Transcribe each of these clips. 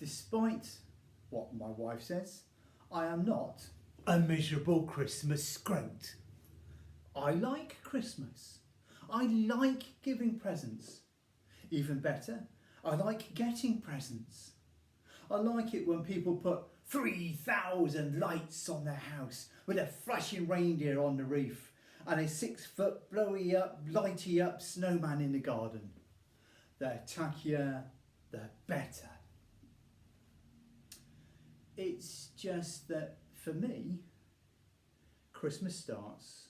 Despite what my wife says, I am not a miserable Christmas scrote. I like Christmas. I like giving presents. Even better, I like getting presents. I like it when people put 3,000 lights on their house with a flashing reindeer on the roof and a 6-foot blowy up, lighty up snowman in the garden. The tackier, the better. It's just that for me, Christmas starts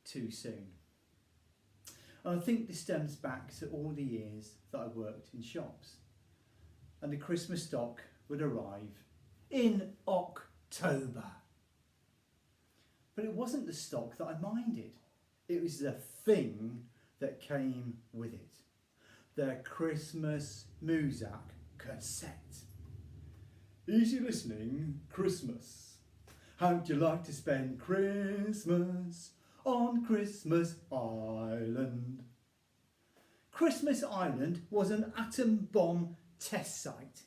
too soon. And I think this stems back to all the years that I worked in shops. And the Christmas stock would arrive in October. But it wasn't the stock that I minded. It was the thing that came with it. The Christmas Muzak cassette. Easy listening, Christmas. How'd you like to spend Christmas on Christmas Island? Christmas Island was an atom bomb test site.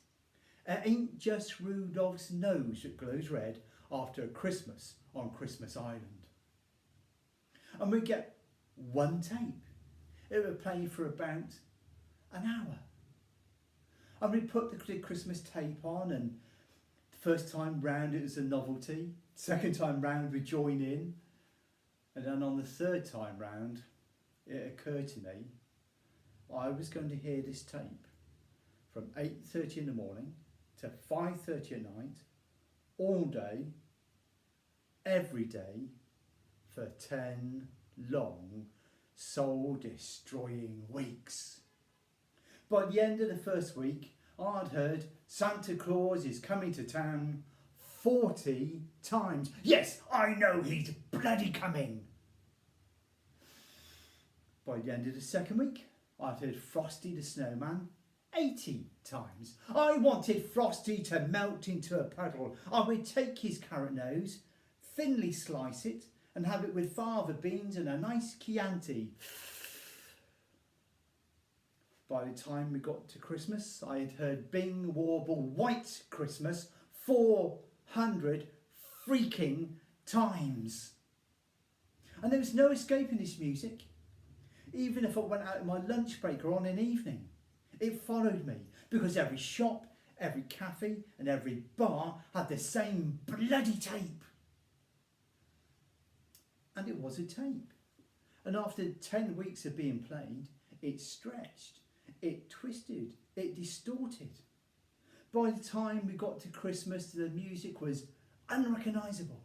It ain't just Rudolph's nose that glows red after a Christmas on Christmas Island. And we'd get one tape. It would play for about an hour. And we'd put the Christmas tape on, and the first time round it was a novelty. Second time round we join in. And then on the third time round, it occurred to me I was going to hear this tape from 8:30 in the morning to 5:30 at night, all day, every day, for 10 long, soul-destroying weeks. By the end of the first week, I'd heard Santa Claus is coming to town 40 times. Yes, I know he's bloody coming. By the end of the second week, I'd heard Frosty the Snowman 80 times. I wanted Frosty to melt into a puddle. I would take his carrot nose, thinly slice it, and have it with fava beans and a nice Chianti. By the time we got to Christmas, I had heard Bing warble White Christmas 400 freaking times. And there was no escaping this music. Even if I went out in my lunch break or on an evening, it followed me because every shop, every cafe and every bar had the same bloody tape. And it was a tape. And after 10 weeks of being played, it stretched, it twisted, it distorted. By the time we got to Christmas, the music was unrecognisable.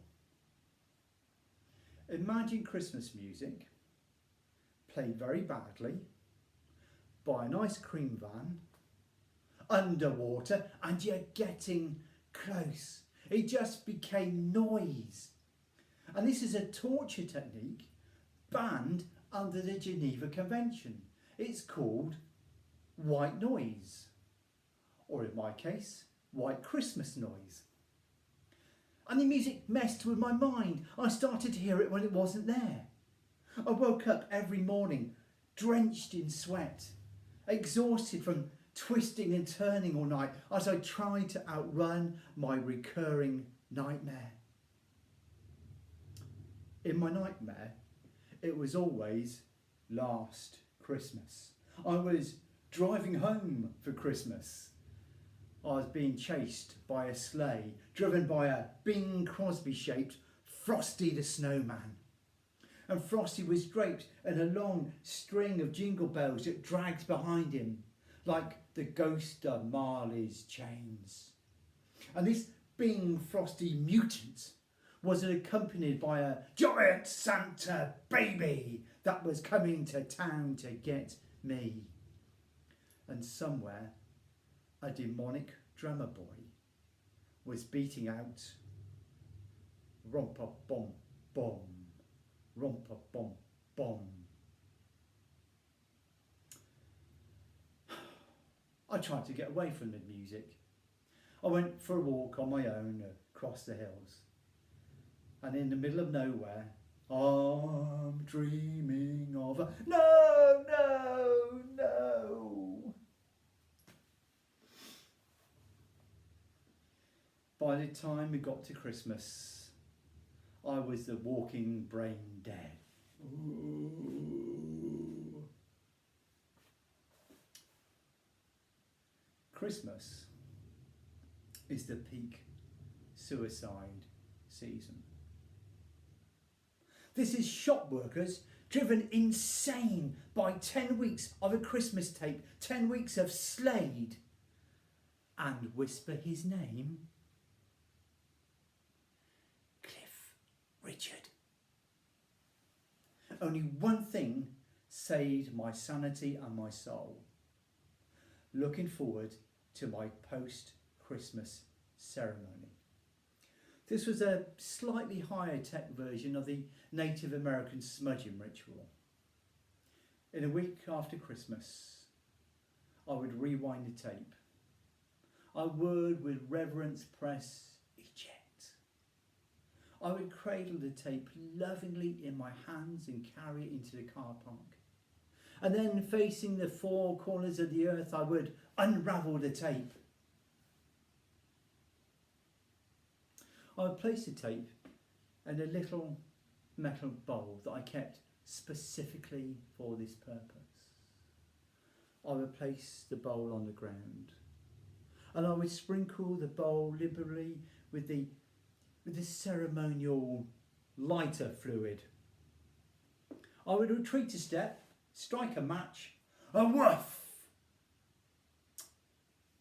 Imagine Christmas music played very badly by an ice cream van, underwater, and you're getting close. It just became noise. And this is a torture technique banned under the Geneva Convention. It's called white noise, or in my case, white Christmas noise. And the music messed with my mind. I started to hear it when it wasn't there. I woke up every morning drenched in sweat, exhausted from twisting and turning all night as I tried to outrun my recurring nightmare. In my nightmare, it was always last Christmas. I was driving home for Christmas. I was being chased by a sleigh, driven by a Bing Crosby-shaped Frosty the Snowman. And Frosty was draped in a long string of jingle bells that dragged behind him, like the ghost of Marley's chains. And this Bing Frosty mutant was accompanied by a giant Santa baby that was coming to town to get me. And somewhere, a demonic drummer boy was beating out rompa-bom-bom, rompa-bom-bom. I tried to get away from the music. I went for a walk on my own across the hills. And in the middle of nowhere, I'm dreaming of a... No, no, no. By the time we got to Christmas, I was the walking brain dead. Ooh. Christmas is the peak suicide season. This is shop workers driven insane by 10 weeks of a Christmas tape, 10 weeks of Slade, and whisper his name, Cliff Richard. Only one thing saved my sanity and my soul. Looking forward to my post-Christmas ceremony. This was a slightly higher tech version of the Native American smudging ritual. In a week after Christmas, I would rewind the tape. I would, with reverence, press eject. I would cradle the tape lovingly in my hands and carry it into the car park. And then, facing the four corners of the earth, I would unravel the tape. I would place the tape in a little metal bowl that I kept specifically for this purpose. I would place the bowl on the ground, and I would sprinkle the bowl liberally with the ceremonial lighter fluid. I would retreat a step, strike a match, a woof,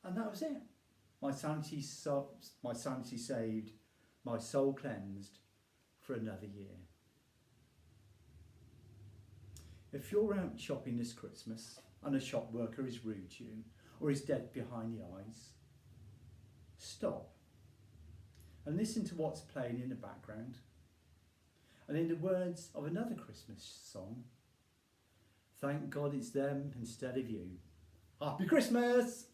and that was it. My sanity saved, my soul cleansed for another year. If you're out shopping this Christmas and a shop worker is rude to you or is dead behind the eyes, stop and listen to what's playing in the background. And in the words of another Christmas song, thank God it's them instead of you. Happy Christmas!